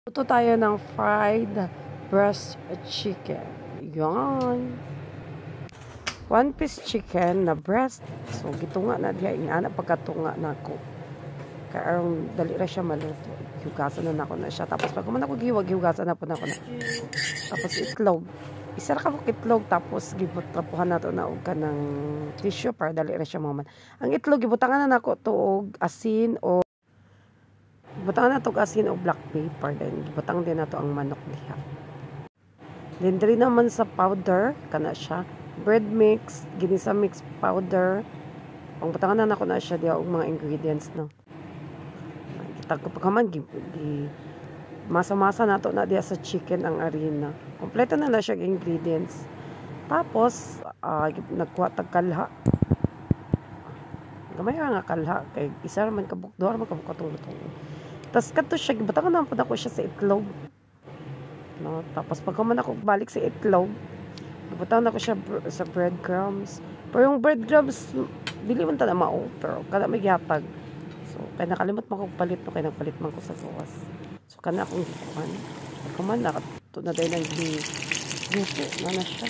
Luto tayo ng fried breast chicken. Yan. 1 piece chicken na breast. So, gitunga na diya. Inaana pagkatunga na ako. Kaya dali ra siya maluto. Hiugasan na ako na siya. Tapos pag man ako hiugasan na po na ako na. Tapos itlog. Isa ra ka itlog. Tapos gibutrapuhan na to na og kanang tissue para dali ra siya maman. Ang itlog gibutangan na nako tuog asin o butang na itong asin o black pepper. Then, butang din na ito ang manok diha. Then, diri naman sa powder, kana siya. Bread mix, ginisa mix powder. Ang butangan na ako na siya diha og mga ingredients, no. Pagkaman, masa-masa na ito na diha sa chicken ang arena. Kompleto na siya ingredients. Tapos, nagkuha tag kalha. Gamay nga kalha. Kay isa man kabuk, duha man kabuk katulog. Tapos kato siya, gibutangan naman po ako siya sa itlog. No? Tapos pagka man ako balik sa itlog, gibutangan ako siya sa breadcrumbs. Pero yung breadcrumbs, dili man ta na mao, pero kada may gihatag. So, kaya nakalimot man ko palit, no? Kaya nagpalit man ko sa gawas. So, kana akong gikuhan. Pagka man, nakato na dahil ng luto na siya.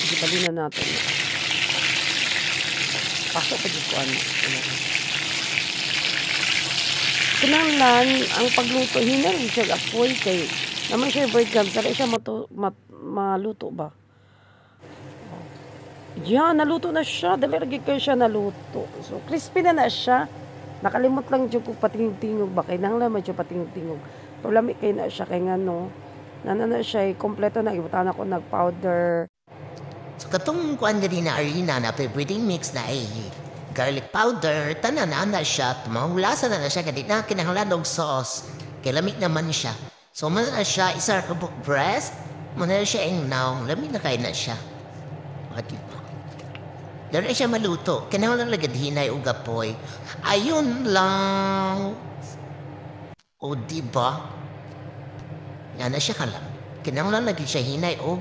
Gipalin na natin. Pasok pa gikuhan. Kinanglan, ang pagluto, hinari siya apoy kay naman siya breadcrumbs, sari siya maluto ba? Yan, naluto na siya. Dali lagi kayo siya naluto. So, crispy na siya. Nakalimot lang dyan kung patingog-tingog ba. Kaya nang laman siya patingog-tingog. Pero lamig kayo na siya. Kaya nga no, na siya, kompleto na. Ibutan ako nag-powder. So, katong kuan din na arena na pwedeng mix na garlic powder, tanan na siya, mahulasan na siya, kasi na kinahanglan og sauce, kay lamig naman siya. So, man na siya, isa kabuk breast, man na siya ang naong, lamig na kayo na siya. O, diba? Dari siya maluto, kinahanglan lagad hinay o gapoy. Ayun lang. O, diba? Yan na siya kalang. Kinahanglan lagad siya hinay o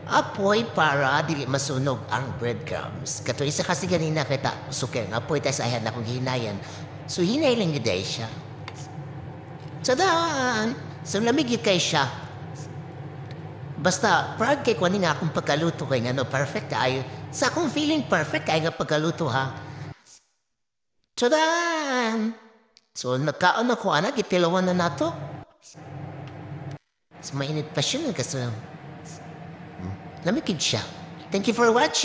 apoy para dili masunog ang breadcrumbs. Kato isa kasi ganina kita suker nga apoy tayo sa ayan akong hinayan. So hinay lang yun siya. So daan, so lamig yun kay siya. Basta, proud kay kunin nga akong pagkaluto kay nga no, perfect ay. Sa akong feeling perfect ay nga pagkaluto ha. So daan. So nagkaon ako anak, itilawan na nato. So mainit pa siya kasi lamig siya. Thank you for watching.